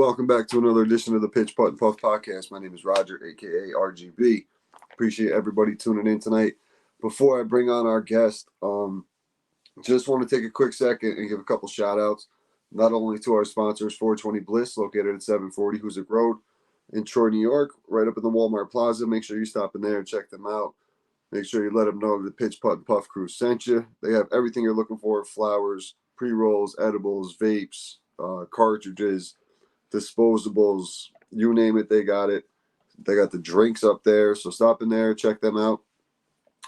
Welcome back to another edition of the Pitch Putt and Puff podcast. My name is Roger, aka RGB. Appreciate everybody tuning in tonight. Before I bring on our guest, just want to take a quick second and give a couple shout outs, not only to our sponsors, 420 Bliss, located at 740 Hoosick Road in Troy, New York, right up in the Walmart Plaza. Make sure you stop in there and check them out. Make sure you let them know the Pitch Putt and Puff crew sent you. They have everything you're looking for: flowers, pre-rolls, edibles, vapes, cartridges, disposables, you name it, they got it. They got the drinks up there, so stop in there, check them out.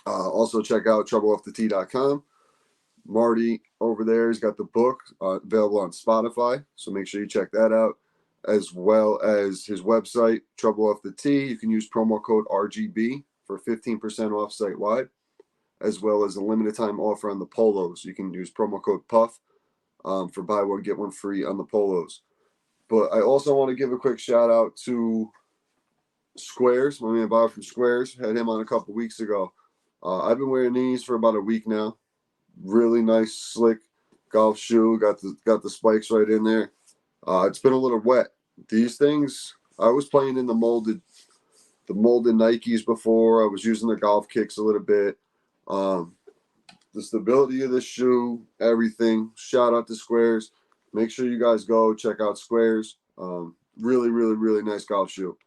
Also check out TroubleOffTheTee.com. Marty over there, he's got the book available on Spotify, so make sure you check that out, as well as his website, Trouble Off the Tee. You can use promo code RGB for 15% off site-wide, as well as a limited time offer on the polos. You can use promo code PUFF for buy one, get one free on the polos. But I also want to give a quick shout out to Squares, my man Bob from Squares. Had him on a couple weeks ago. I've been wearing these for about a week now. Really nice, slick golf shoe. Got the spikes right in there. It's been a little wet. These things, I was playing in the molded Nikes before. I was using the golf kicks a little bit. The stability of this shoe, everything. Shout out to Squares. Make sure you guys go check out Squares. Really, really, really nice golf shoe.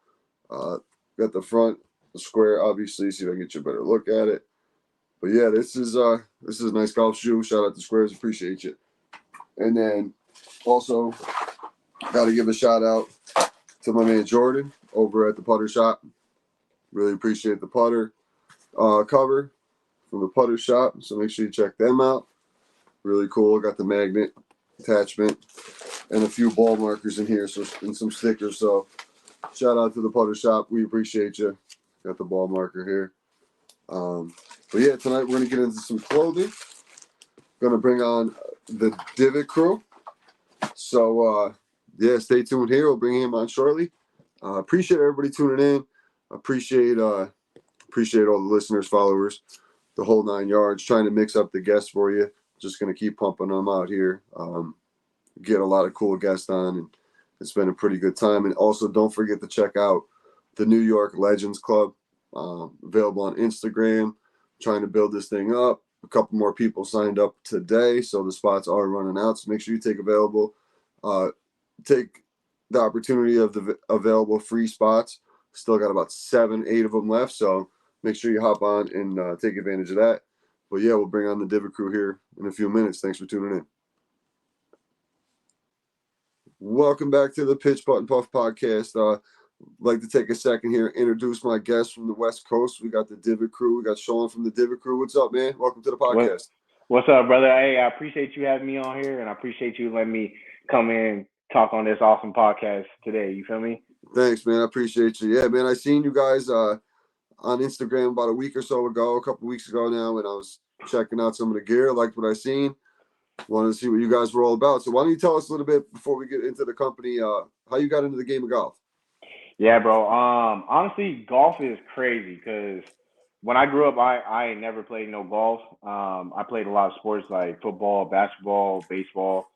Got the front, the square, obviously. See if I can get you a better look at it. But yeah, this is a nice golf shoe. Shout out to Squares, appreciate you. And then also got to give a shout out to my man Jordan over at the Putter Shop. Really appreciate the putter cover from the Putter Shop. So make sure you check them out. Really cool. Got the magnet attachment and a few ball markers in here, and some stickers. So shout out to the Putter Shop. We appreciate you. Got the ball marker here. But yeah, tonight we're gonna get into some clothing. Gonna bring on the Divot Crew. So yeah, stay tuned here. We'll bring him on shortly. Appreciate everybody tuning in. Appreciate all the listeners, followers, the whole 9 yards. Trying to mix up the guests for you. Just going to keep pumping them out here. Get a lot of cool guests on, and it's been a pretty good time. And also, don't forget to check out the New York Legends Club, available on Instagram. Trying to build this thing up. A couple more people signed up today, so the spots are running out. So make sure you take the opportunity of the available free spots. Still got about 7-8 of them left, so make sure you hop on and take advantage of that. But yeah, we'll bring on the Divot Crew here in a few minutes. Thanks for tuning in. Welcome back to the Pitch Putt and Puff podcast. I'd like to take a second here, introduce my guests from the West Coast. We got the Divot Crew. We got Sean from the Divot Crew. What's up, man? Welcome to the podcast. What's up, brother? Hey, I appreciate you having me on here, and I appreciate you letting me come in and talk on this awesome podcast today. You feel me? Thanks, man. I appreciate you. Yeah, man, I seen you guys on Instagram about a week or so ago, a couple weeks ago now, and I was checking out some of the gear, liked what I seen. Wanted to see what you guys were all about. So why don't you tell us a little bit before we get into the company, how you got into the game of golf? Yeah, bro. Honestly, golf is crazy because when I grew up, I never played no golf. I played a lot of sports like football, basketball, baseball.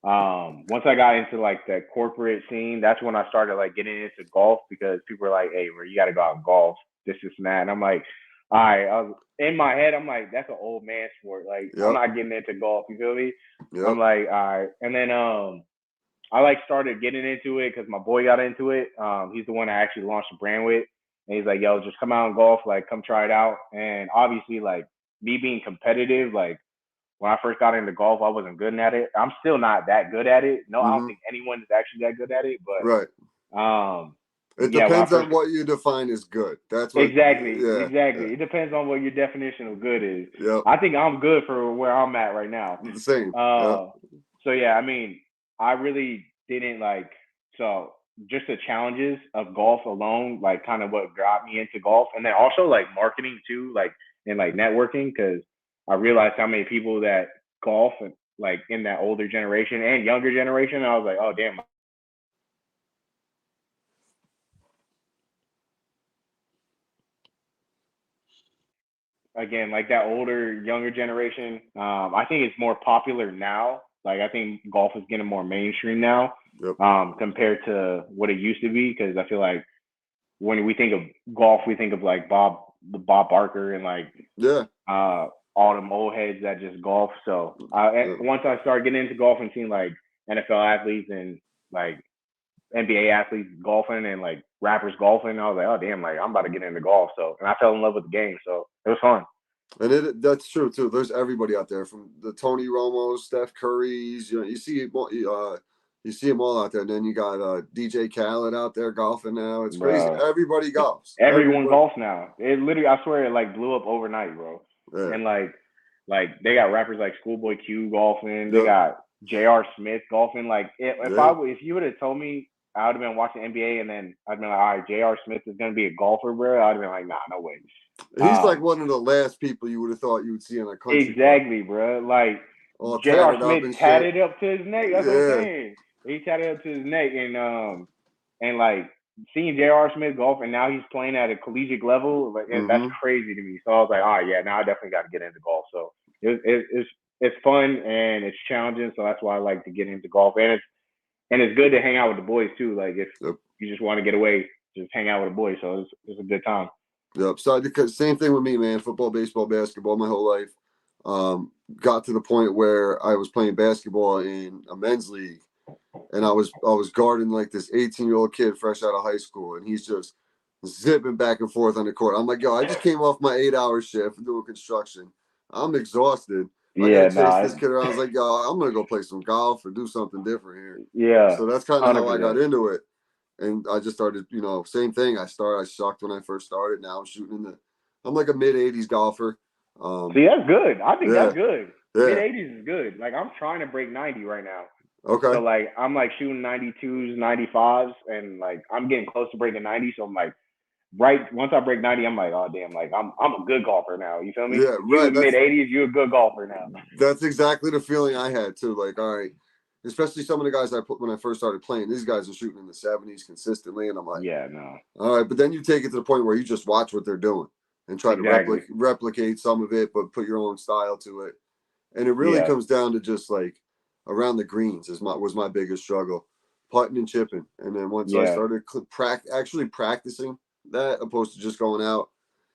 Once I got into like the corporate scene, that's when I started like getting into golf because people were like, "Hey, bro, you got to go out and golf, this and that." And I'm like, all right. In my head, I'm like, that's an old man sport. Like, yep. I'm not getting into golf. You feel me? Yep. I'm like, all right. And then I like started getting into it because my boy got into it. He's the one I actually launched the brand with. And he's like, yo, just come out and golf. Like, come try it out. And obviously, like, me being competitive, like, when I first got into golf, I wasn't good at it. I'm still not that good at it. No, I don't think anyone is actually that good at it. But right. It depends on what you define as good. That's what, exactly. It depends on what your definition of good is. Yep. I think I'm good for where I'm at right now. The same. So yeah, I mean, I really didn't like. So just the challenges of golf alone, like kind of what got me into golf, and then also like marketing too, like and like networking, because I realized how many people that golf and like in that older generation and younger generation. I was like, oh damn. Again, like that older, younger generation, I think it's more popular now. Like I think golf is getting more mainstream now. Yep. compared to what it used to be. Because I feel like when we think of golf, we think of like Bob Barker and like Yeah. all them old heads that just golf. So Yeah. once I started getting into golf and seeing like NFL athletes and like NBA athletes golfing and like rappers golfing, I was like, oh damn, like I'm about to get into golf. So and I fell in love with the game. So it was fun. And that's true too. There's everybody out there from the Tony Romos, Steph Currys. You know, you see them all out there. And then you got DJ Khaled out there golfing now. It's crazy. Bro, Everybody golfs. everyone Everybody. golfs now. It literally, I swear, it like blew up overnight, bro. Yeah. And like they got rappers like Schoolboy Q golfing. They Yep. got J.R. Smith golfing. Like Yeah. if you would have told me, I would have been watching NBA and then I'd been like, all right, J.R. Smith is gonna be a golfer, bro. I'd have been like, nah, no way. He's like one of the last people you would have thought you would see in a country club, Exactly, bro. Like all J.R. tatted up Smith and shit. tatted up to his neck. That's what I'm Yeah. saying. He tatted up to his neck, and like seeing J.R. Smith golf, and now he's playing at a collegiate level. Like, and that's crazy to me. So I was like, all right, yeah, now I definitely got to get into golf. So it's fun and it's challenging. So that's why I like to get into golf, and it's good to hang out with the boys too. Like if Yep. you just want to get away, just hang out with the boys. So it's a good time. Yep. So because same thing with me, man. Football, baseball, basketball, my whole life. Got to the point where I was playing basketball in a men's league, and I was guarding like this 18-year-old kid fresh out of high school, and he's just zipping back and forth on the court. I'm like, yo, I just came off my 8-hour shift doing construction. I'm exhausted. I gotta Yeah, chase nah, this kid around. I was like, yo, I'm gonna go play some golf or do something different here. yeah, So that's kind of how I got 100%. into it. And I just started, same thing. I sucked when I first started. Now I'm shooting I'm like a mid 80s golfer. See, that's good. I think Yeah, that's good. Mid yeah. 80s is good. Like I'm trying to break 90 right now. So Okay. like I'm like shooting 92s, 95s, and like I'm getting close to breaking 90. So I'm like, right once I break 90, I'm like, oh damn, like I'm a good golfer now. You feel me? Yeah, You right. in mid 80s, you a good golfer now. That's exactly the feeling I had too. Like, all right, especially some of the guys I put when I first started playing. These guys are shooting in the 70s consistently, and I'm like, Yeah, no, all right. But then you take it to the point where you just watch what they're doing and try to exactly. replicate some of it, but put your own style to it. And it really Yeah, comes down to just like around the greens was my biggest struggle, putting and chipping. And then once I yeah, started actually practicing that, opposed to just going out,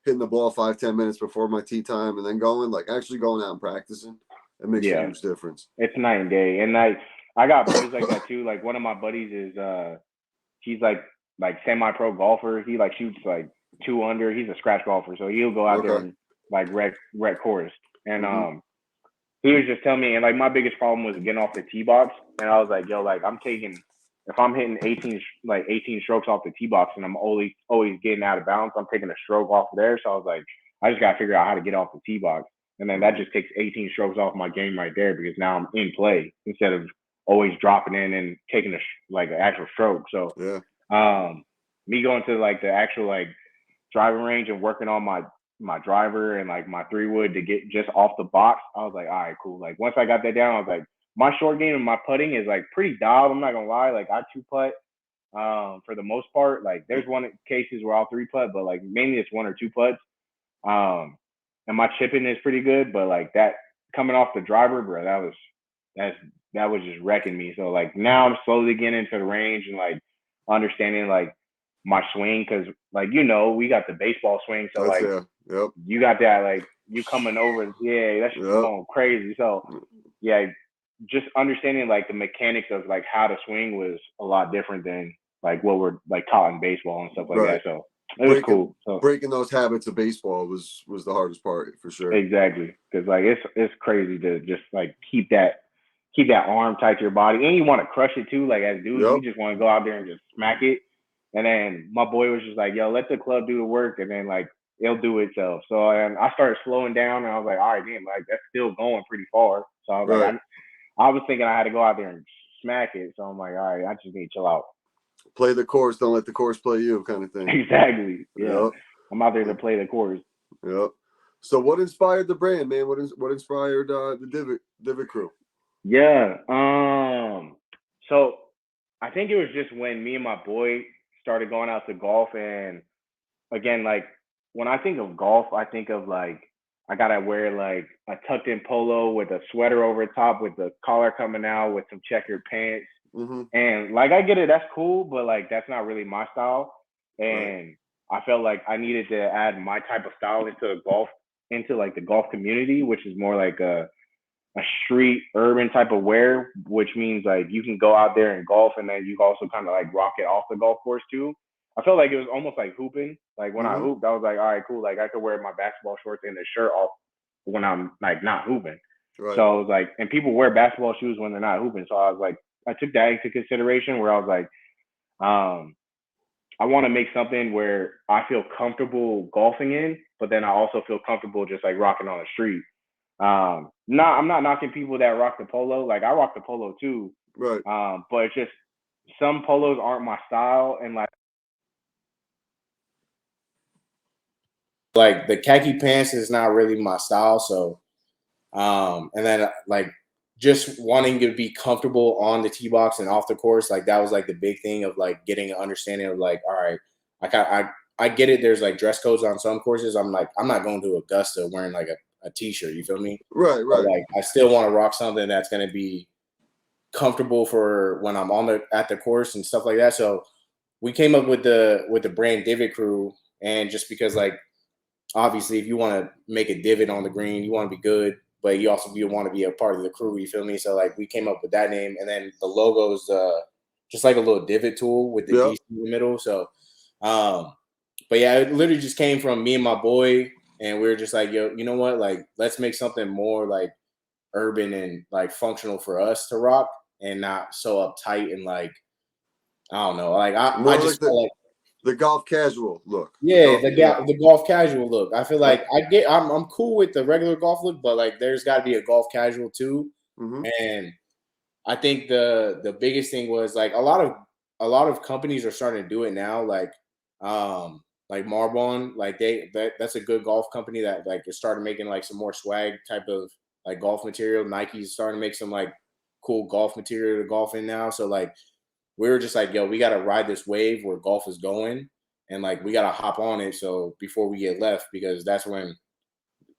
hitting the ball 5-10 minutes before my tee time, and then going like actually going out and practicing, it makes a yeah. huge difference. It's night and day. And like I got boys like that too. Like one of my buddies is he's like semi-pro golfer. He like shoots like 2 under. He's a scratch golfer, so he'll go out there Okay. and like wreck course. And Mm-hmm. he was just telling me, and like my biggest problem was getting off the tee box. And I was like, yo, like I'm taking if I'm hitting 18 strokes off the tee box, and I'm always getting out of bounds, I'm taking a stroke off there. So I was like, I just gotta figure out how to get off the tee box. And then that just takes 18 strokes off my game right there because now I'm in play instead of always dropping in and taking like an actual stroke. So Yeah. me going to like the actual like driving range and working on my driver and like my 3-wood to get just off the box, I was like, all right, cool. Like once I got that down, I was like, my short game and my putting is like pretty dialed. I'm not gonna lie. Like I 2-putt for the most part. Like there's one cases where I'll 3-putt, but like mainly it's 1 or 2 putts. Um, and my chipping is pretty good, but like that coming off the driver, bro, that was just wrecking me. So like now I'm slowly getting into the range and like understanding like my swing because like we got the baseball swing, so That's like yeah. Yep. you got that like you coming over, yeah, that's Yep. going crazy. So yeah, just understanding like the mechanics of like how to swing was a lot different than like what we're like taught in baseball and stuff like Right. that. So it was cool. So Breaking those habits of baseball was the hardest part for sure. exactly, because like it's crazy to just like keep that arm tight to your body, and you want to crush it too. Like as dudes, Yep. we just want to go out there and just smack it. And then my boy was just like, "Yo, let the club do the work," and then like it'll do itself. So and I started slowing down, and I was like, "All right, damn, like that's still going pretty far." So I was like, Right. I was thinking I had to go out there and smack it. So I'm like, all right, I just need to chill out. Play the course, don't let the course play you, kind of thing. Exactly. Yeah, Yep. I'm out there to play the course. Yep. So what inspired the brand, man? What inspired the Divot Crew? Yeah. So I think it was just when me and my boy started going out to golf, and again, like when I think of golf, I think of like I gotta wear like a tucked in polo with a sweater over top with the collar coming out with some checkered pants. Mm-hmm. And like I get it, that's cool, but like that's not really my style. Right. And I felt like I needed to add my type of style into golf, into like the golf community, which is more like a street urban type of wear, which means like you can go out there and golf, and then you can also kind of like rock it off the golf course too. I felt like it was almost like hooping. Like when I Mm-hmm. hooped, I was like, all right, cool. Like I could wear my basketball shorts and a shirt off when I'm like not hooping. Right. So I was like, and people wear basketball shoes when they're not hooping. So I was like, I took that into consideration where I was like, um, I want to make something where I feel comfortable golfing in, but then I also feel comfortable just like rocking on the street. I'm not knocking people that rock the polo. Like I rock the polo too. Right. But it's just some polos aren't my style, and like the khaki pants is not really my style. So, and then like just wanting to be comfortable on the tee box and off the course, like that was like the big thing of like getting an understanding of like, all right, I get it. There's like dress codes on some courses. I'm like, I'm not going to Augusta wearing like a t-shirt. You feel me? Right. But Right. like, I still want to rock something that's going to be comfortable for when I'm on at the course and stuff like that. So we came up with the brand Divot Crew, and just because like obviously if you want to make a divot on the green, you want to be good, but you also want to be a part of the crew. You feel me? So like we came up with that name, and then the logo is just like a little divot tool with the Yep. DC in the middle. So, but yeah, it literally just came from me and my boy, and we were just like, yo, you know what? Like, let's make something more like urban and like functional for us to rock, and not so uptight and like I don't know. Like I More like just felt like the golf casual look. yeah, Yeah. the golf casual look. I feel Yep. like I'm cool with the regular golf look, but like there's got to be a golf casual too. Mm-hmm. And I think the biggest thing was like a lot of companies are starting to do it now. Like Marbonne, like that's a good golf company that like is started making like some more swag type of like golf material. Nike's starting to make some like cool golf material to golf in now. So like we were just like, yo, we got to ride this wave where golf is going, and like we got to hop on it. So before we get left, because that's when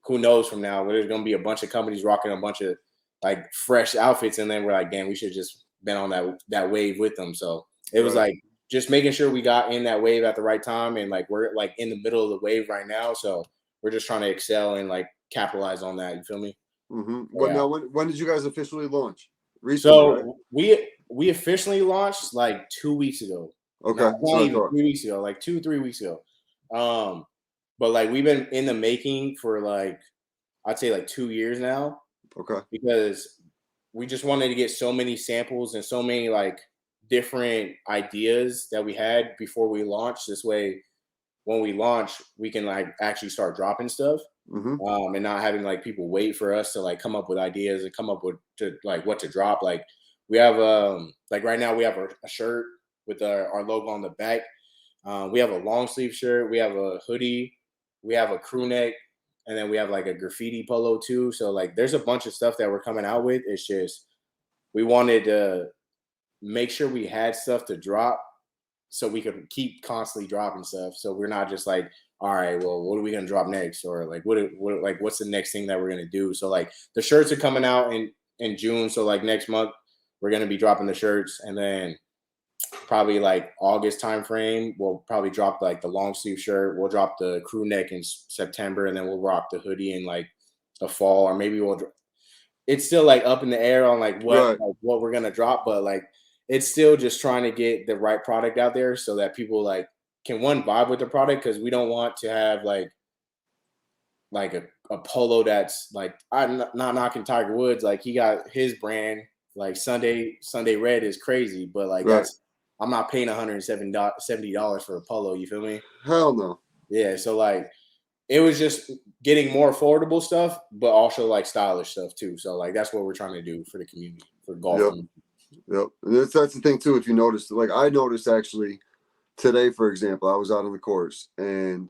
who knows from now, where there's gonna be a bunch of companies rocking a bunch of like fresh outfits, and then we're like, damn, we should just been on that wave with them. So it was Right. like just making sure we got in that wave at the right time, and like we're like in the middle of the wave right now. So we're just trying to excel and like capitalize on that. You feel me? Mm-hmm. Well, Yeah. now, when did you guys officially launch? Recently, right? So we officially launched like 2 weeks ago. Okay. Not So I even thought. 3 weeks ago, like 2 3 weeks ago. Um, but like we've been in the making for like I'd say like 2 years now, Okay. because we just wanted to get so many samples and so many like different ideas that we had before we launched. This way, when we launch, we can like actually start dropping stuff, Mm-hmm. and not having like people wait for us to like come up with ideas and come up with to like what to drop. Like we have like right now we have a shirt with our logo on the back. We have a long sleeve shirt, we have a hoodie, we have a crew neck, and then we have like a graffiti polo too. So like there's a bunch of stuff that we're coming out with. It's just we wanted to make sure we had stuff to drop so we could keep constantly dropping stuff. So we're not just like, all right, well, what are we gonna drop next? Or like what like what's the next thing that we're gonna do? So like the shirts are coming out in June. So like next month we're gonna be dropping the shirts, and then probably like August time frame, we'll probably drop like the long sleeve shirt. We'll drop the crew neck in September, and then we'll rock the hoodie in like the fall, or maybe it's still like up in the air on Right. like what we're gonna drop, but like it's still just trying to get the right product out there so that people like can one vibe with the product, because we don't want to have like a polo that's like I'm not knocking Tiger Woods, like he got his brand like Sunday Red is crazy, but like Right. that's I'm not paying $170 for a polo. You feel me? Hell no. Yeah. So like it was just getting more affordable stuff, but also like stylish stuff too. So like that's what we're trying to do for the community, for golf Yep. community. Yep. And that's the thing too. If you notice, like I noticed actually today, for example, I was out on the course and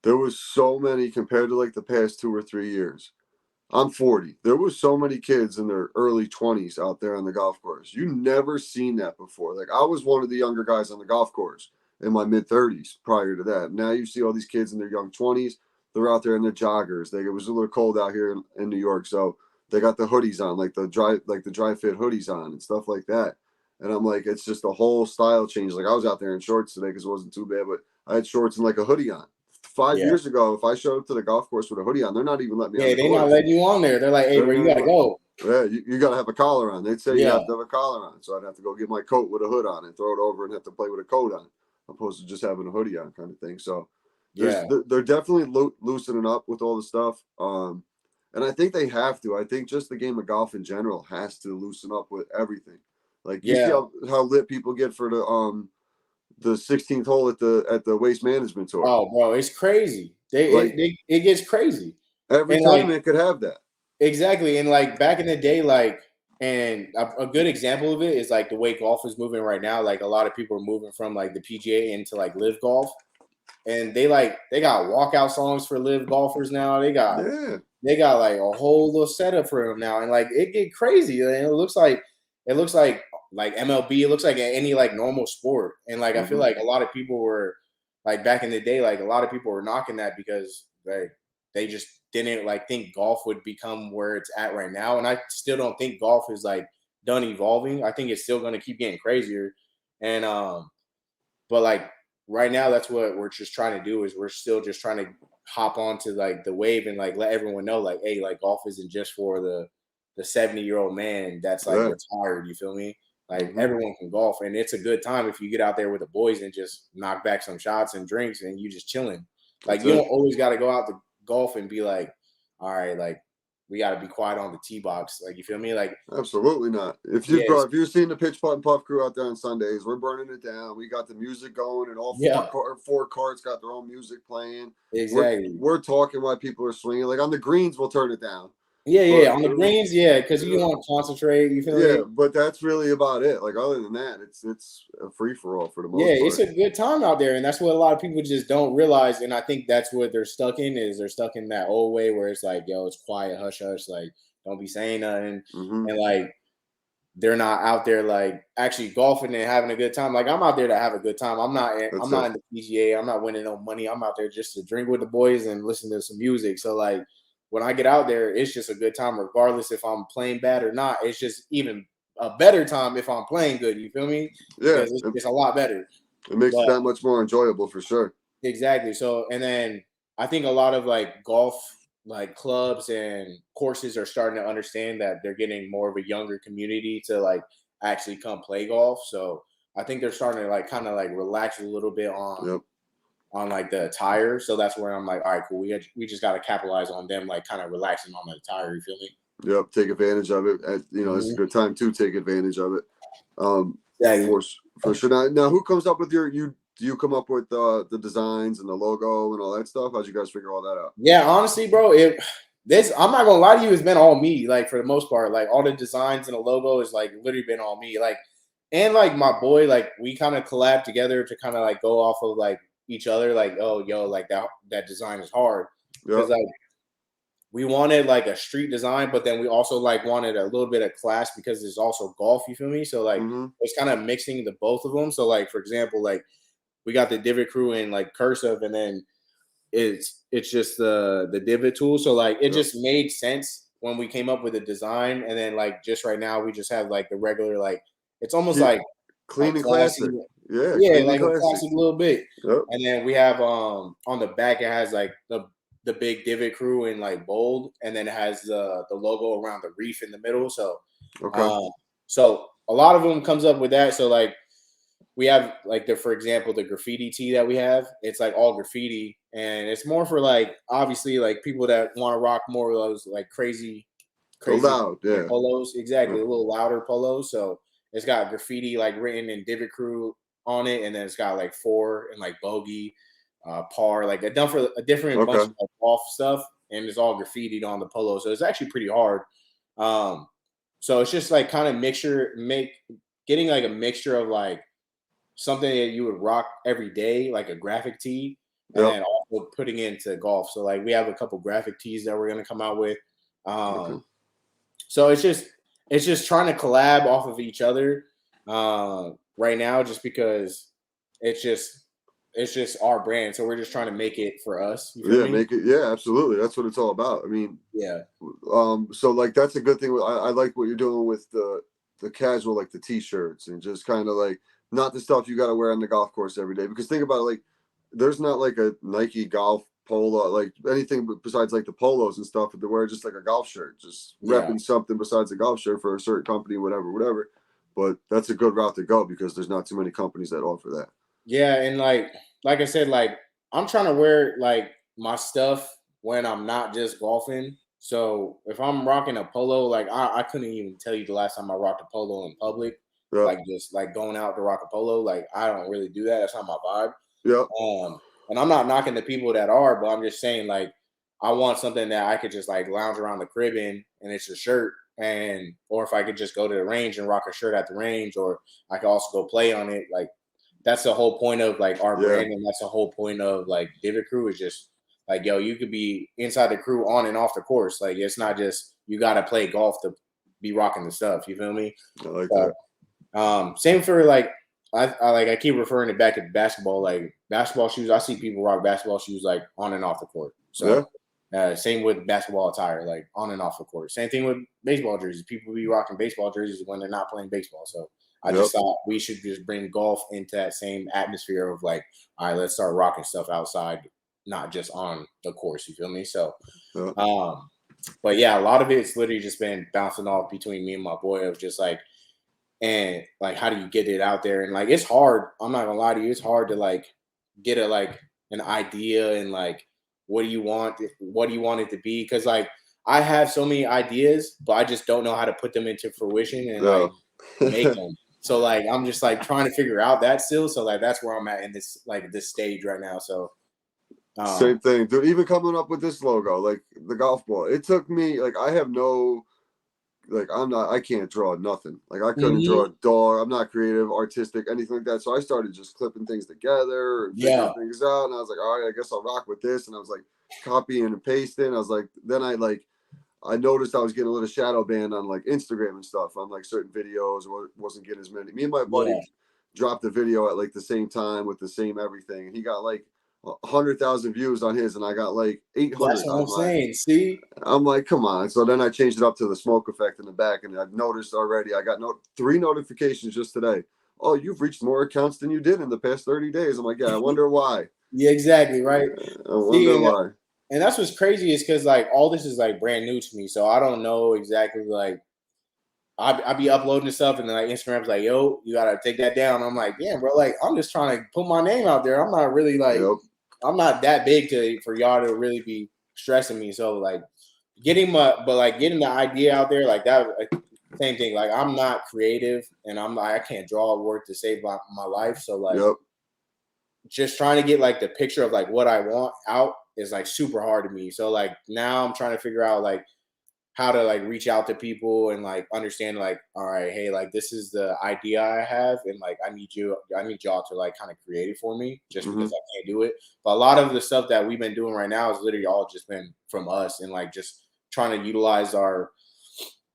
there was so many compared to like the past 2 or 3 years. I'm 40. There was so many kids in their early 20s out there on the golf course. You never seen that before. Like I was one of the younger guys on the golf course in my mid 30s prior to that. Now you see all these kids in their young 20s. They're out there in their joggers. It was a little cold out here in New York, so they got the hoodies on, like the dry fit hoodies on and stuff like that. And I'm like, it's just a whole style change. Like I was out there in shorts today because it wasn't too bad, but I had shorts and like a hoodie on. 5 years ago, if I showed up to the golf course with a hoodie on, they're not even letting me on Yeah, the they're not course. letting you on there. They're like, hey, bro, you gotta go. Yeah, you got to have a collar on. They'd say you Yeah. have to have a collar on. So I'd have to go get my coat with a hood on and throw it over and have to play with a coat on, opposed to just having a hoodie on kind of thing. So they're definitely loosening up with all the stuff. And I think they have to. I think just the game of golf in general has to loosen up with everything. Like you see how lit people get for the 16th hole at the Waste Management Tour. Oh, bro, it's crazy. It gets crazy. Every tournament could have that. Exactly. And like back in the day, like, and a good example of it is like the way golf is moving right now. Like a lot of people are moving from like the PGA into like live golf. And they got walkout songs for live golfers now. They got like a whole little setup for them now. And like it get crazy. And it looks like MLB, it looks like any like normal sport. And like I feel like a lot of people were like back in the day, like a lot of people were knocking that because they just didn't like think golf would become where it's at right now. And I still don't think golf is like done evolving. I think it's still gonna keep getting crazier. And but like right now, that's what we're just trying to do is we're still just trying to hop onto like the wave and like let everyone know like, hey, like golf isn't just for the 70-year-old man that's like retired. You feel me? Like everyone can golf, and it's a good time if you get out there with the boys and just knock back some shots and drinks and you just chilling. Like you don't always got to go out to golf and be like, all right, like we got to be quiet on the tee box. Like you feel me? Like absolutely not. If you've seen the Pitch Putt and Puff crew out there on Sundays, we're burning it down. We got the music going, and all four carts got their own music playing. Exactly. We're talking while people are swinging. Like on the greens, we'll turn it down. On the greens, because you want to concentrate. You feel me? Yeah, but that's really about it. Like other than that, it's a free for all for the most part. Yeah, it's a good time out there, and that's what a lot of people just don't realize. And I think that's what they're stuck in that old way where it's like, yo, it's quiet, hush, hush, like don't be saying nothing, and like they're not out there like actually golfing and having a good time. Like I'm out there to have a good time. I'm not in the PGA. I'm not winning no money. I'm out there just to drink with the boys and listen to some music. So like when I get out there, it's just a good time, regardless if I'm playing bad or not. It's just even a better time if I'm playing good. You feel me? Yeah, because it's a lot better. It makes it that much more enjoyable for sure. Exactly. So, and then I think a lot of like golf, like clubs and courses are starting to understand that they're getting more of a younger community to like actually come play golf. So I think they're starting to like kind of like relax a little bit on like the attire. So that's where I'm like, all right, cool. We just got to capitalize on them, like kind of relaxing on the attire. You feel me? Yep. Take advantage of it. It's a good time to take advantage of it. For sure. Now, who comes up with do you come up with the designs and the logo and all that stuff? How'd you guys figure all that out? Yeah, honestly, bro, I'm not gonna lie to you, it's been all me. Like for the most part, like all the designs and the logo is like literally been all me. Like, and like my boy, like we kind of collab together to kind of like go off of like each other. Like, oh, yo, like that design is hard because like we wanted like a street design, but then we also like wanted a little bit of class because there's also golf. You feel me? So like it's kind of mixing the both of them. So like for example, like we got the Divot Crew in like cursive, and then it's just the Divot tool. So like it just made sense when we came up with the design, and then like just right now we just have like the regular like it's almost like clean and classic. Yeah, like a classic little bit. And then we have on the back it has like the big Divot Crew in like bold, and then it has the logo around the reef in the middle. So so a lot of them comes up with that. So like we have like for example, the graffiti tee that we have, it's like all graffiti, and it's more for like obviously like people that want to rock more of those like crazy loud, polos. Exactly, a little louder polos. So it's got graffiti like written in Divot Crew on it, and then it's got like 4 and like bogey, par, like a different bunch of golf stuff, and it's all graffitied on the polo. So it's actually pretty hard. So it's just like kind of getting like a mixture of like something that you would rock every day, like a graphic tee, and then also putting it into golf. So like we have a couple graphic tees that we're gonna come out with. So it's just trying to collab off of each other right now, just because it's just our brand. So we're just trying to make it for us. You feel me? Make it. Yeah, absolutely. That's what it's all about. I mean, yeah. So like that's a good thing. I like what you're doing with the the casual, like the t-shirts and just kind of like not the stuff you got to wear on the golf course every day. Because think about it, like there's not like a Nike golf polo, like anything besides like the polos and stuff, to wear just like a golf shirt, just repping something besides a golf shirt for a certain company, whatever. But that's a good route to go because there's not too many companies that offer that. Yeah, and like I said, like I'm trying to wear like my stuff when I'm not just golfing. So if I'm rocking a polo, like I couldn't even tell you the last time I rocked a polo in public. Yeah. Like just like going out to rock a polo, like I don't really do that. That's not my vibe. Yeah. And I'm not knocking the people that are, but I'm just saying like I want something that I could just like lounge around the crib in, and it's a shirt, and or if I could just go to the range and rock a shirt at the range, or I could also go play on it. Like that's the whole point of like our brand, and that's the whole point of like Divot Crew is just like, yo, you could be inside the crew on and off the course. Like it's not just you got to play golf to be rocking the stuff. You feel me? I like that. Same for like I keep referring it back to basketball. Like basketball shoes, I see people rock basketball shoes like on and off the court. So same with basketball attire, like on and off the court. Same thing with baseball jerseys. People be rocking baseball jerseys when they're not playing baseball. So I just thought we should just bring golf into that same atmosphere of like, all right, let's start rocking stuff outside, not just on the course. You feel me? So, but yeah, a lot of it's literally just been bouncing off between me and my boy of just like, and like, how do you get it out there? And like, it's hard. I'm not gonna lie to you. It's hard to like get an idea and like, what do you want? What do you want it to be? Because like, I have so many ideas, but I just don't know how to put them into fruition and like make them. So like I'm just like trying to figure out that still. So like that's where I'm at in this stage right now. So same thing, dude. Even coming up with this logo, like the golf ball, it took me like I have no like I can't draw nothing. Like I couldn't draw a dog. I'm not creative, artistic, anything like that. So I started just clipping things together and figuring things out. And I was like, all right, I guess I'll rock with this. And I was like copying and pasting. I was like, then I noticed I was getting a little shadow banned on like Instagram and stuff on like certain videos, or wasn't getting as many. Me and my buddy dropped the video at like the same time with the same everything, and he got like 100,000 views on his, and I got like 800. That's what I'm saying. See, I'm like, come on. So then I changed it up to the smoke effect in the back, and I've noticed already. I got 3 notifications just today. Oh, you've reached more accounts than you did in the past 30 days. I'm like, yeah, I wonder why. Yeah, exactly, right. I wonder why. And that's what's crazy is because like all this is like brand new to me, so I don't know exactly like I be uploading stuff and then like Instagram's like, yo, you gotta take that down. I'm like, yeah, bro, like I'm just trying to put my name out there. I'm not really like I'm not that big for y'all to really be stressing me. So like getting the idea out there like that, like, same thing. Like I'm not creative and I can't draw a word to save my life. So like just trying to get like the picture of like what I want out is like super hard to me. So like now I'm trying to figure out like how to like reach out to people and like understand like, all right, hey, like this is the idea I have, and like I need y'all to like kind of create it for me just because I can't do it. But a lot of the stuff that we've been doing right now is literally all just been from us and like just trying to utilize our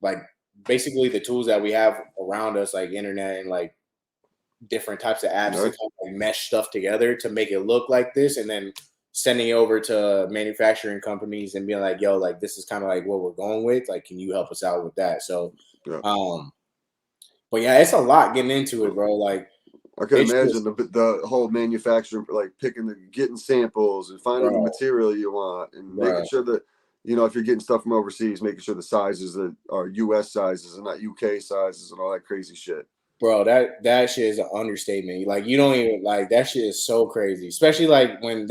like basically the tools that we have around us, like internet and like different types of apps to kind of like mesh stuff together to make it look like this, and then sending it over to manufacturing companies and being like, yo, like this is kind of like what we're going with. Like, can you help us out with that? So, but yeah, it's a lot getting into it, bro. Like, I can imagine the whole manufacturing, like getting samples and finding the material you want and making sure that, you know, if you're getting stuff from overseas, making sure the sizes that are U.S. sizes and not UK sizes and all that crazy shit. Bro, that shit is an understatement. Like, you don't even like that shit is so crazy, especially like when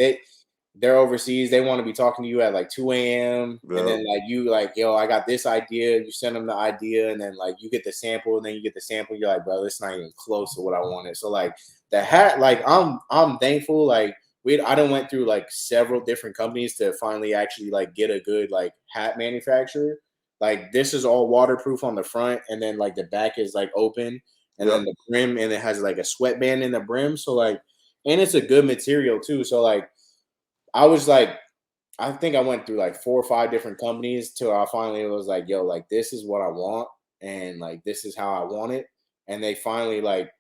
they're overseas, they want to be talking to you at like 2 a.m. And then like you like, yo, I got this idea. You send them the idea, and then like you get the sample, and then you get the sample. You're like, bro, it's not even close to what I wanted. So like the hat, like I'm thankful. Like I done went through like several different companies to finally actually like get a good like hat manufacturer. Like this is all waterproof on the front, and then like the back is like open, and then the brim, and it has like a sweatband in the brim. So like, and it's a good material too. So like. I was like, I think I went through like 4 or 5 different companies till I finally was like, yo, like this is what I want, and like this is how I want it. And they finally like,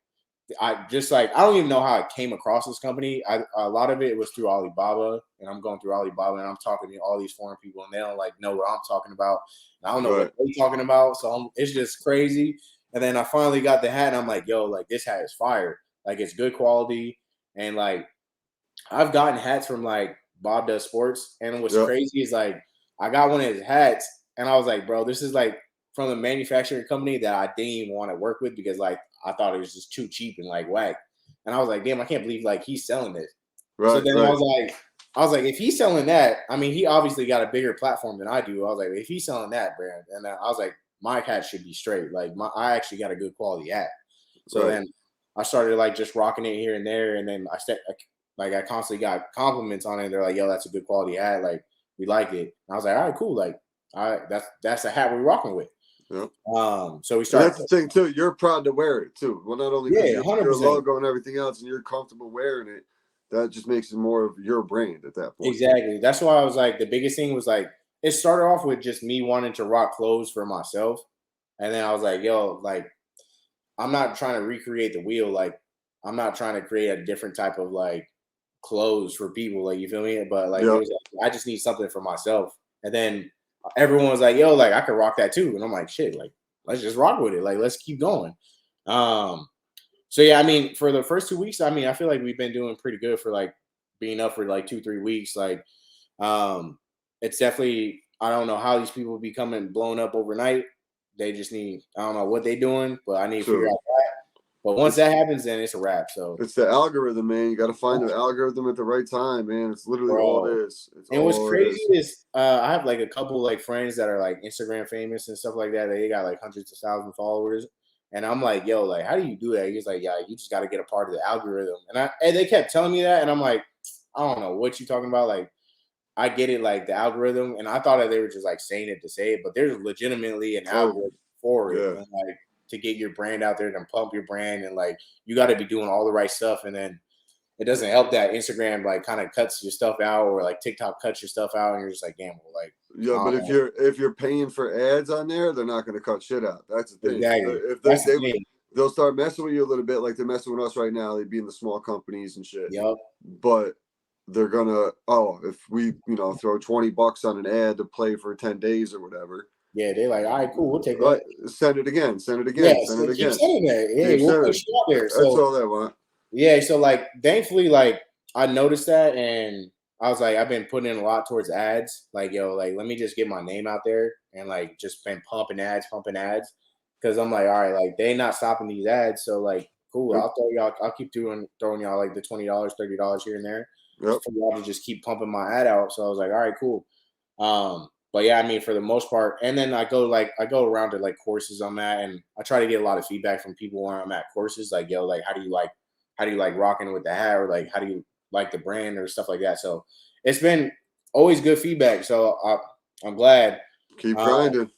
I don't even know how I came across this company. A lot of it was through Alibaba, and I'm going through Alibaba, and I'm talking to all these foreign people, and they don't like know what I'm talking about. And I don't know what they're talking about, so it's just crazy. And then I finally got the hat, and I'm like, yo, like this hat is fire. Like it's good quality, and like I've gotten hats from like Bob Does Sports, and what's Yep. crazy is like I got one of his hats, and I was like, bro, this is like from a manufacturing company that I didn't even want to work with because like I thought it was just too cheap and like whack. And I was like, damn, I can't believe like he's selling this. So Right. then Right. I was like, if he's selling that, I mean, he obviously got a bigger platform than I do. I was like, if he's selling that brand, and I was like, my hat should be straight. Like I actually got a good quality hat. So Right. then I started like just rocking it here and there, and then I constantly got compliments on it. They're like, "Yo, that's a good quality hat. Like, we like it." And I was like, "All right, cool. Like, that's a hat we're rocking with." Yep. So we And started. that's the thing too. You're proud to wear it too. Well, not only because Yeah, your 100%. logo and everything else, and you're comfortable wearing it, that just makes it more of your brand at that point. Exactly. That's why I was like, the biggest thing was like, it started off with just me wanting to rock clothes for myself, and then I was like, "Yo, like, I'm not trying to recreate the wheel. Like, I'm not trying to create a different type of like clothes for people. Like, you feel me? But like, it Yep. was like, I just need something for myself." And then everyone was like, "Yo, like, I could rock that too." And I'm like, "Shit, like, let's just rock with it. Like, let's keep going." So yeah, I mean, for the first 2 weeks, I mean, I feel like we've been doing pretty good for like being up for like 2-3 weeks. Like, it's definitely, I don't know how these people be coming blown up overnight. They just need, I don't know what they doing, but I need to figure True. out that. But once that happens, then it's a wrap. So, It's the algorithm, man. You got to find the algorithm at the right time, man. It's literally all it bro, is. It's and what's all it crazy is. is I have like a couple like friends that are like Instagram famous and stuff like that. They got like hundreds of thousands of followers. And I'm like, yo, like, how do you do that? He's like, yeah, you just got to get a part of the algorithm. And they kept telling me that, and I'm like, I don't know what you talking about. Like, I get it, like the algorithm, and I thought that they were just like saying it to say it, but there's legitimately an algorithm for it, Yeah. and like to get your brand out there and pump your brand, and like you got to be doing all the right stuff, and then it doesn't help that Instagram like kind of cuts your stuff out, or like TikTok cuts your stuff out, and you're just like, damn, well, like, Yeah, I but don't know. if you're paying for ads on there, they're not going to cut shit out. That's the thing. Exactly. If That's the thing. they'll start messing with you a little bit, like they're messing with us right now. They'd be in the small companies and shit. Yep. But they're gonna if we throw $20 on an ad to play for 10 days or whatever. Yeah, they're like, all right, cool, we'll take Right, that. send it again, send it Yeah, again, send so it keep again. saying that. Hey, Keep we'll sending push it. you out there. That's So all they want. yeah, so like thankfully, like I noticed that, and I was like, I've been putting in a lot towards ads. Like, yo, like let me just get my name out there and like just been pumping ads. Because I'm like, all right, like they not stopping these ads. So like, cool, Yep. I'll keep throwing y'all like the $20, $30 here and there. Yep. For y'all to just keep pumping my ad out. So I was like, all right, cool. But yeah, I mean, for the most part, and then I go around to like courses I'm at, and I try to get a lot of feedback from people when I'm at courses. Like, yo, like how do you like rocking with the hat, or like how do you like the brand or stuff like that. So it's been always good feedback. So I'm glad. Keep grinding.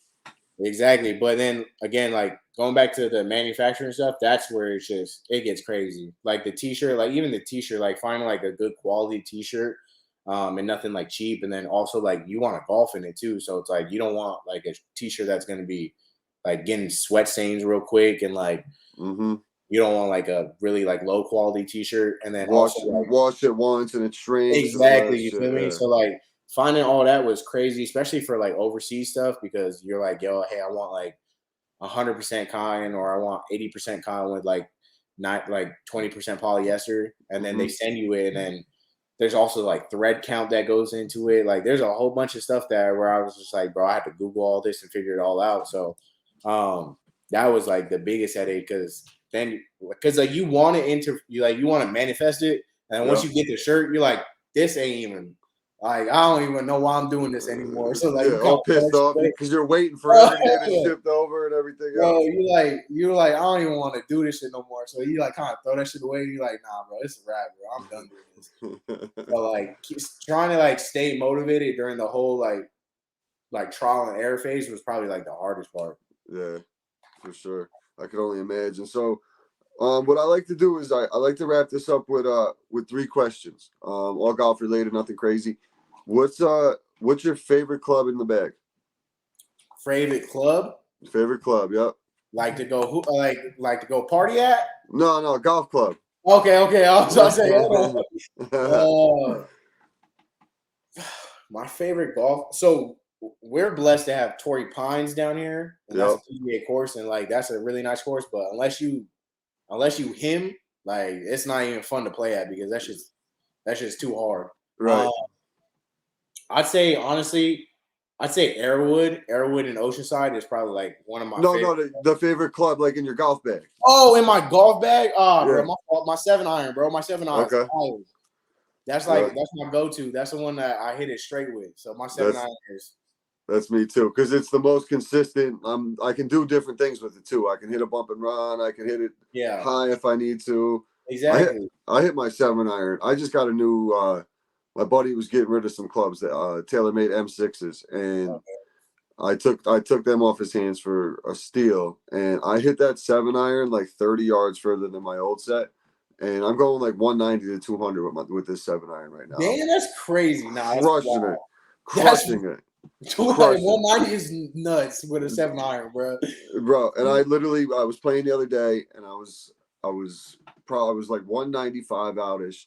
Exactly. But then again, like going back to the manufacturing stuff, that's where it gets crazy. Like the t-shirt, like even the t-shirt, like finding like a good quality t-shirt, and nothing like cheap. And then also like you want to golf in it too. So it's like you don't want like a t-shirt that's gonna be like getting sweat stains real quick, and like you don't want like a really like low quality t-shirt. And then wash also like, wash it once and it shrinks. exactly, you feel me? Yeah. So like finding all that was crazy, especially for like overseas stuff, because you're like, yo, hey, I want like 100% cotton, or I want 80% cotton with like not like 20% polyester, and then they send you it, and then there's also like thread count that goes into it. Like there's a whole bunch of stuff there where I was just like, bro, I had to Google all this and figure it all out. So that was like the biggest headache, because like you want you want to manifest it, and once you get the shirt, you're like, this ain't even like, I don't even know why I'm doing this anymore. So like, you all pissed off because you're waiting for everything to get shipped over and everything else. You're like, I don't even want to do this shit no more. So you like kind of throw that shit away. You're like, nah, bro, it's a wrap, bro. I'm done doing this. So like, trying to like stay motivated during the whole like trial and error phase was probably like the hardest part. Yeah, for sure. I could only imagine. So, what I like to do is I like to wrap this up with 3 questions. All golf related, nothing crazy. What's your favorite club in the bag? Favorite club? Favorite club, yep. Like to go like to go party at? No, golf club. Okay. I was gonna say, my favorite golf. So we're blessed to have Torrey Pines down here, and that's Yep. a PGA course, and like that's a really nice course. But unless you him, like it's not even fun to play at because that's just too hard. Right. I'd say honestly, I'd say Arrowwood and Oceanside is probably like one of my No, favorite. the favorite club, like in your golf bag. Oh, in my golf bag? Oh, Yeah. bro, my fault. My 7-iron, bro. My 7-iron. Okay. That's like that's my go-to. That's the one that I hit it straight with. So my 7-iron is. That's me too, because it's the most consistent. I can do different things with it too. I can hit a bump and run. I can hit it high if I need to. Exactly. I hit my 7-iron. I just got a new. My buddy was getting rid of some clubs that TaylorMade M6s, and I took them off his hands for a steal, and I hit that 7-iron like 30 yards further than my old set, and I'm going like 190 to 200 with this 7-iron right now. Damn, that's crazy. Nah, Crushing it. 190 is nuts with a 7-iron, bro. Bro, and I was playing the other day, and I was like 195 outish,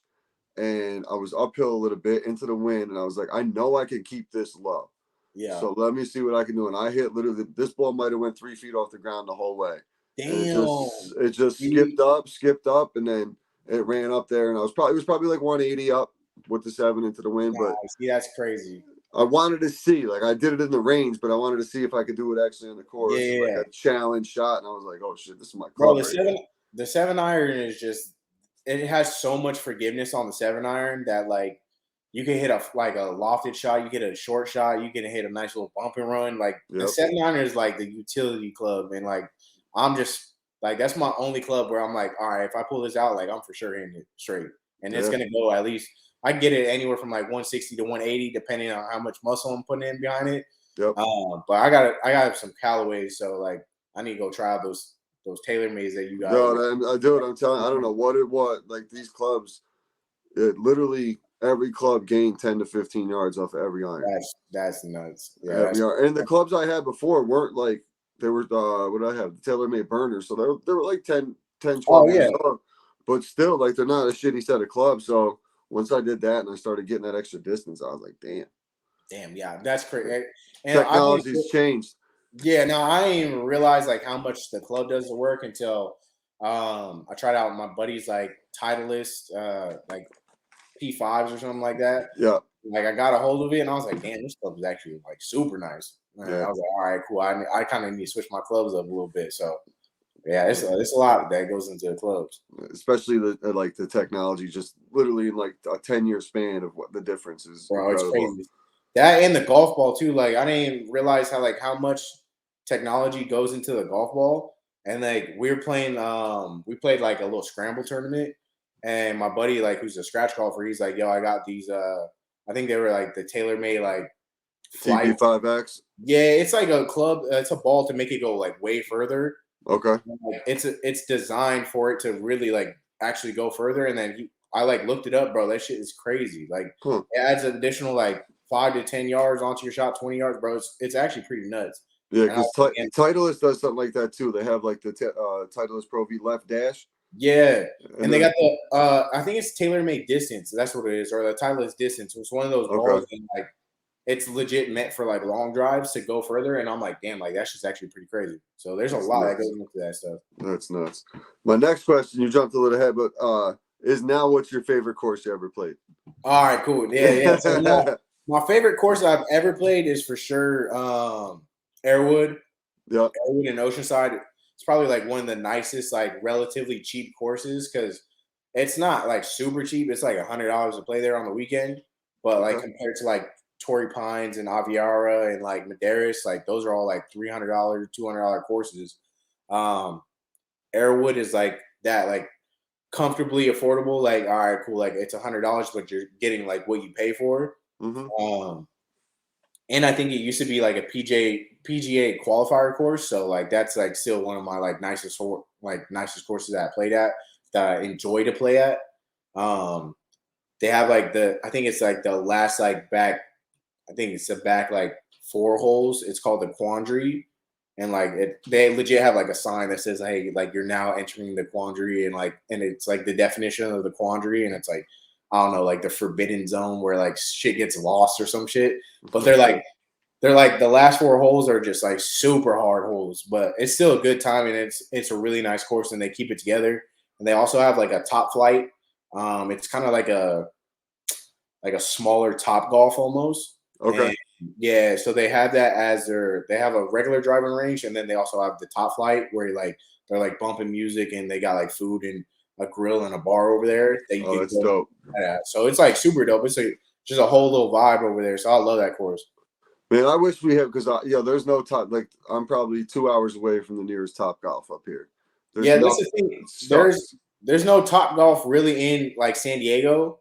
and I was uphill a little bit into the wind, and I was like, I know I can keep this low. Yeah. So let me see what I can do, and I hit literally. This ball might have went 3 feet off the ground the whole way. Damn. It just skipped up, and then it ran up there, and it was probably like 180 up with the 7 into the wind. But see, that's crazy. I wanted to see, like I did it in the range, but I wanted to see if I could do it actually on the course, like a challenge shot. And I was like, oh shit, this is my club. Bro, the 7-iron is just, it has so much forgiveness on the 7-iron that like you can hit a lofted shot, you get a short shot, you can hit a nice little bump and run. Like the 7-iron is like the utility club, and like I'm just like that's my only club where I'm like, all right, if I pull this out, like I'm for sure hitting it straight, and it's gonna go at least. I get it anywhere from like 160 to 180, depending on how much muscle I'm putting in behind it. Yep. But I got some Callaways, so like I need to go try out those TaylorMades that you got. No, I do it. I'm telling you, I don't know what it was. Like these clubs, it literally every club gained 10 to 15 yards off of every iron. That's nuts. Yeah. And the clubs I had before weren't like they were. What did I have? The TaylorMade burners, so they were like 10, 12 years old, but still like they're not a shitty set of clubs. So once I did that and I started getting that extra distance, I was like, damn, yeah, that's crazy. And technology's changed. Yeah, no, I didn't even realize like how much the club does the work until I tried out my buddy's like Titleist, like P5s or something like that. Yeah. Like I got a hold of it and I was like, damn, this club is actually like super nice. And I was like, all right, cool. I kind of need to switch my clubs up a little bit. So yeah, it's a lot that goes into the clubs. Especially the technology, just literally in like a 10-year span of what the difference is. Bro, it's crazy. That and the golf ball too. Like I didn't even realize how much technology goes into the golf ball. And like we played like a little scramble tournament, and my buddy, like who's a scratch golfer, he's like, yo, I got these I think they were like the TaylorMade like TB5X. Yeah, it's like a club, it's a ball to make it go like way further. Okay. Like, it's designed for it to really like actually go further. And then I like looked it up, bro. That shit is crazy. Like it adds an additional like 5 to 10 yards onto your shot, 20 yards, bro. It's actually pretty nuts. Yeah, because Titleist does something like that too. They have like the Titleist Pro V left dash. Yeah, and they got the I think it's TaylorMade Distance. That's what it is, or the Titleist Distance. It's one of those balls and like it's legit meant for like long drives to go further. And I'm like, damn, like that's just actually pretty crazy. So there's a lot that goes into that stuff. That's nuts. My next question, you jumped a little ahead, but is now what's your favorite course you ever played? All right, cool. Yeah. So my favorite course I've ever played is for sure Airwood. Yeah. Airwood and Oceanside. It's probably like one of the nicest, like relatively cheap courses because it's not like super cheap. It's like $100 to play there on the weekend. But like compared to like Torrey Pines and Aviara and like Madeiras, like those are all like $300, $200 courses. Airwood is like that, like comfortably affordable. Like, all right, cool. Like it's $100, but you're getting like what you pay for. Mm-hmm. And I think it used to be like a PGA qualifier course. So like that's like still one of my like nicest courses that I played at, that I enjoy to play at. They have like I think it's like the last like back, I think it's the back like 4 holes. It's called the Quandary. And like they legit have like a sign that says, hey, like you're now entering the Quandary, and it's like the definition of the Quandary, and it's like, I don't know, like the forbidden zone where like shit gets lost or some shit. But they're like they're like the last 4 holes are just like super hard holes, but it's still a good time and it's a really nice course and they keep it together. And they also have like a top flight. It's kind of like a smaller Top Golf almost. Okay. And yeah, so they have that as they have a regular driving range, and then they also have the top flight where they're like bumping music and they got like food and a grill and a bar over there that you Oh, can that's go dope. at. So it's like super dope. It's just a whole little vibe over there. So I love that course. Man, I wish we had, because there's no top. Like, I'm probably 2 hours away from the nearest Top Golf up here. There's Yeah, that's the thing. There's no Top Golf really in like San Diego.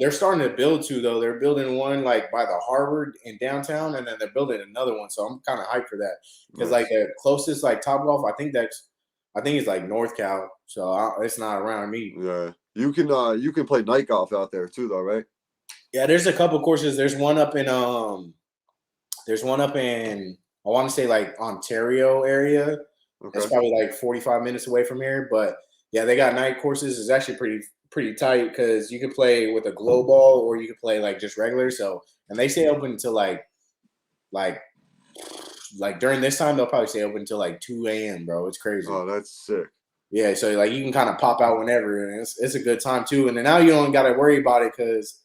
They're starting to build two though. They're building one like by the Harvard in downtown, and then they're building another one. So I'm kind of hyped for that because like the closest like Top Golf, I think it's like North Cal. So it's not around me. Yeah, you can play night golf out there too, though, right? Yeah, there's a couple courses. There's one up in I want to say like Ontario area. Okay. It's probably like 45 minutes away from here, but yeah, they got night courses. It's actually pretty tight because you can play with a glow ball or you can play like just regular. So, and they stay open until like during this time they'll probably stay open until like 2 a.m. bro. It's crazy. Oh, that's sick. Yeah, so like you can kind of pop out whenever, and it's a good time too. And then now you don't got to worry about it because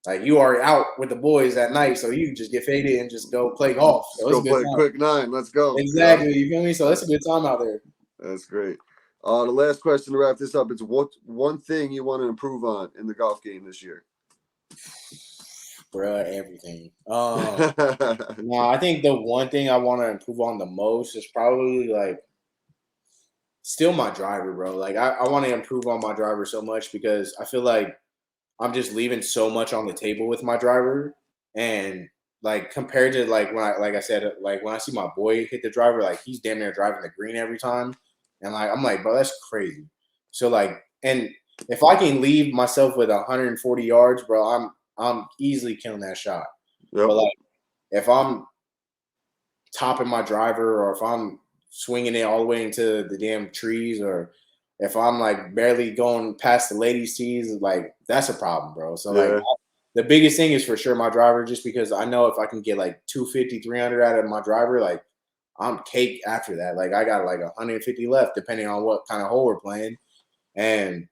like you are out with the boys at night, so you can just get faded and just go play golf. So Let's go play quick 9. Let's go. Exactly. You feel me? So it's a good time out there. That's great. The last question to wrap this up is what one thing you want to improve on in the golf game this year? Bruh, everything. No, I think the one thing I want to improve on the most is probably like still my driver, bro. Like I want to improve on my driver so much because I feel like I'm just leaving so much on the table with my driver. And like compared to like when I said, like when I see my boy hit the driver, like he's damn near driving the green every time. And like I'm like, bro, that's crazy. So like, and if I can leave myself with 140 yards, bro, I'm easily killing that shot. Yep. But like if I'm topping my driver or if I'm swinging it all the way into the damn trees or if I'm like barely going past the ladies' tees, like that's a problem, bro. So like the biggest thing is for sure my driver, just because I know if I can get like 250, 300 out of my driver, like I'm cake after that. Like I got like 150 left, depending on what kind of hole we're playing. And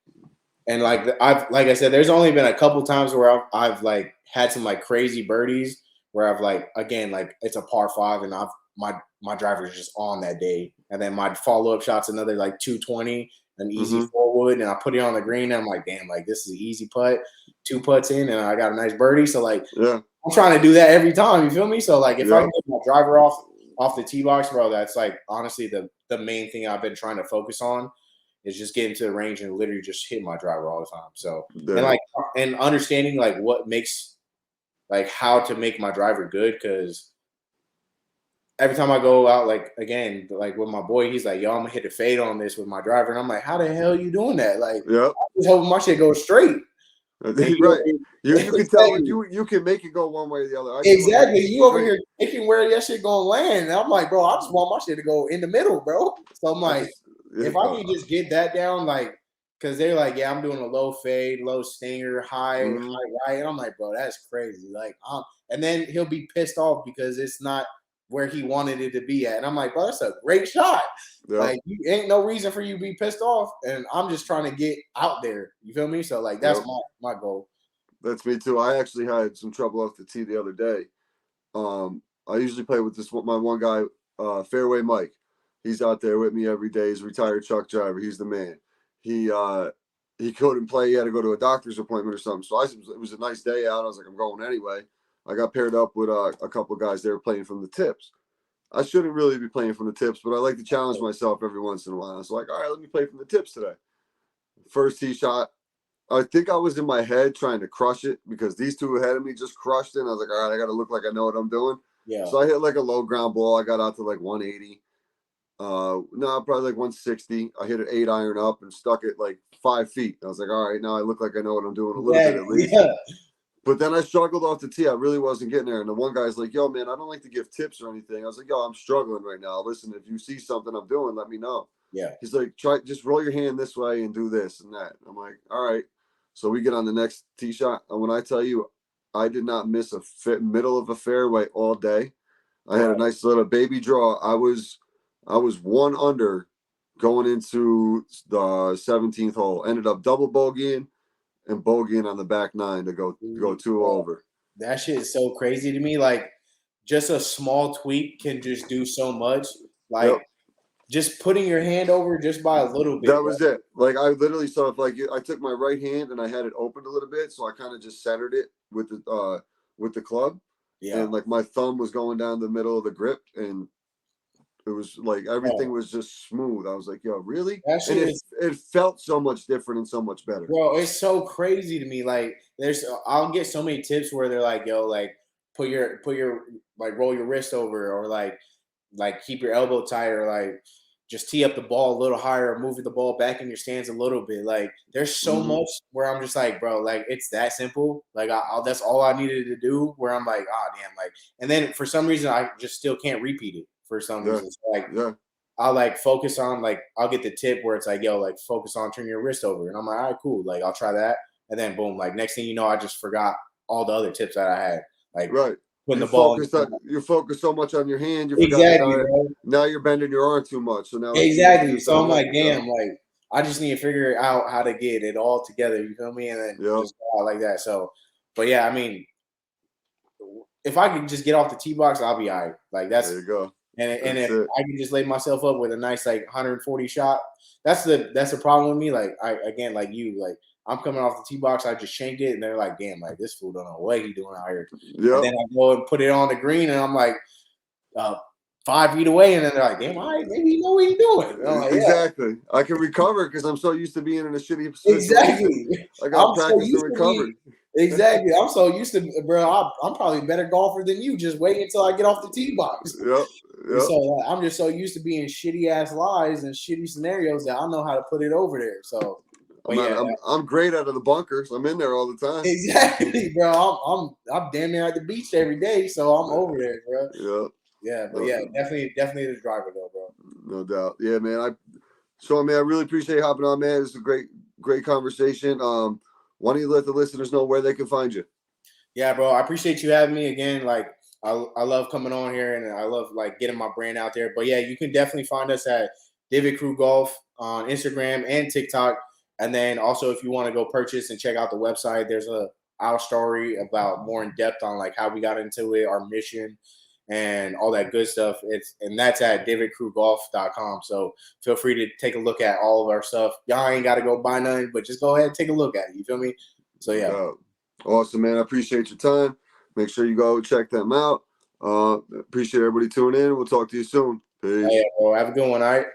like like I said, there's only been a couple times where I've like had some like crazy birdies where I've like again like it's a par 5 and my driver's just on that day, and then my follow up shot's another like 220, an easy 4-wood, and I put it on the green. And I'm like, damn, like this is an easy putt, 2 putts in, and I got a nice birdie. So like, I'm trying to do that every time. You feel me? So like, if I can get my driver off the tee box, bro, that's like honestly the main thing I've been trying to focus on is just getting to the range and literally just hitting my driver all the time. So and understanding like what makes like how to make my driver good, because every time I go out, like again, like with my boy, he's like, "Yo, I'm gonna hit a fade on this with my driver," and I'm like, "How the hell are you doing that?" Like, I'm just hoping my shit goes straight. Right. You can tell you can make it go one way or the other. Exactly. You over here thinking where that shit gonna land. And I'm like, bro, I just want my shit to go in the middle, bro. So I'm like, if I can just get that down, like, because they're like, yeah, I'm doing a low fade, low stinger, high right. And I'm like, bro, that's crazy. Like, and then he'll be pissed off because it's not where he wanted it to be at. And I'm like, bro, that's a great shot. Like, you ain't no reason for you to be pissed off. And I'm just trying to get out there. You feel me? So like, that's my goal. That's me too. I actually had some trouble off the tee the other day. I usually play with my one guy, Fairway Mike. He's out there with me every day. He's a retired truck driver. He's the man. He couldn't play. He had to go to a doctor's appointment or something. So it was a nice day out. I was like, I'm going anyway. I got paired up with a couple of guys. They were playing from the tips. I shouldn't really be playing from the tips, but I like to challenge myself every once in a while. So like, all right, let me play from the tips today. First tee shot. I think I was in my head trying to crush it because these two ahead of me just crushed it. And I was like, all right, I got to look like I know what I'm doing. Yeah. So I hit like a low ground ball. I got out to like 180. No, probably like 160. I hit an 8-iron up and stuck it like 5 feet. I was like, all right, now I look like I know what I'm doing a little bit at least. Yeah. But then I struggled off the tee. I really wasn't getting there. And the one guy's like, yo, man, I don't like to give tips or anything. I was like, yo, I'm struggling right now. Listen, if you see something I'm doing, let me know. Yeah. He's like, just roll your hand this way and do this and that. I'm like, all right. So we get on the next tee shot. And when I tell you, I did not miss a middle of a fairway all day. I had a Right. nice little baby draw. I was 1 under going into the 17th hole. Ended up double bogeying and bogeying on the back 9 to go 2 over. That shit is so crazy to me. Like, just a small tweak can just do so much. Like, Yep. just putting your hand over just by a little bit. That was it. Like I literally saw if like I took my right hand and I had it opened a little bit, so I kind of just centered it with the club, Yeah. and like my thumb was going down the middle of the grip, and it was like everything was just smooth. I was like, yo, really? That shit And is, it felt so much different and so much better. bro, it's so crazy to me. Like, I'll get so many tips where they're like, yo, like, put your like, roll your wrist over, or like keep your elbow tight, or like just tee up the ball a little higher, or moving the ball back in your stance a little bit. Like, there's so much where I'm just like, bro, like, it's that simple. Like, that's all I needed to do. Where I'm like, oh damn, like, and then for some reason I just still can't repeat it for some reason. So like, I'll like focus on, like, I'll get the tip where it's like, yo, like, focus on turning your wrist over, and I'm like, all right, cool, like, I'll try that, and then boom, like, next thing you know, I just forgot all the other tips that I had, like, putting the ball. You're focused so much on your hand, you forgot Exactly, bro. now you're bending your arm too much. So now Exactly. So I'm like, damn, like, I just need to figure out how to get it all together. You feel me? And then just go out like that. So, but yeah, I mean, if I could just get off the tee box, I'll be all right. Like, that's there you go. And if I can just lay myself up with a nice like 140 shot, that's the problem with me. Like, like you, like, I'm coming off the tee box, I just shanked it, and they're like, damn, like, this fool don't know what he doing out here. Yeah. And then I go and put it on the green, and I'm like 5 feet away, and then they're like, damn, all right, maybe you know what you're doing. Like, exactly. I can recover because I'm so used to being in a shitty position. Exactly. I got practice and recover. Exactly. I'm so used to, bro. I'm probably a better golfer than you. Just wait until I get off the tee box. Yep. So I'm just so used to being shitty ass lies and shitty scenarios that I know how to put it over there. So, I'm great out of the bunkers. I'm in there all the time. Exactly, bro. I'm damn near at the beach every day, so I'm over there, bro. Yeah. Yeah, but yeah, definitely the driver though, bro. No doubt. Yeah, man. I really appreciate you hopping on, man. It's a great conversation. Why don't you let the listeners know where they can find you? Yeah, bro. I appreciate you having me again. Like, I love coming on here, and I love like getting my brand out there. But yeah, you can definitely find us at Divot Crew Golf on Instagram and TikTok. And then also, if you want to go purchase and check out the website, there's our story about more in depth on like how we got into it, our mission, and all that good stuff. And that's at divotcrewgolf.com. So feel free to take a look at all of our stuff. Y'all ain't got to go buy nothing, but just go ahead and take a look at it. You feel me? So yeah. Awesome, man. I appreciate your time. Make sure you go check them out. Appreciate everybody tuning in. We'll talk to you soon. Peace. Yeah, bro. Have a good one. All right.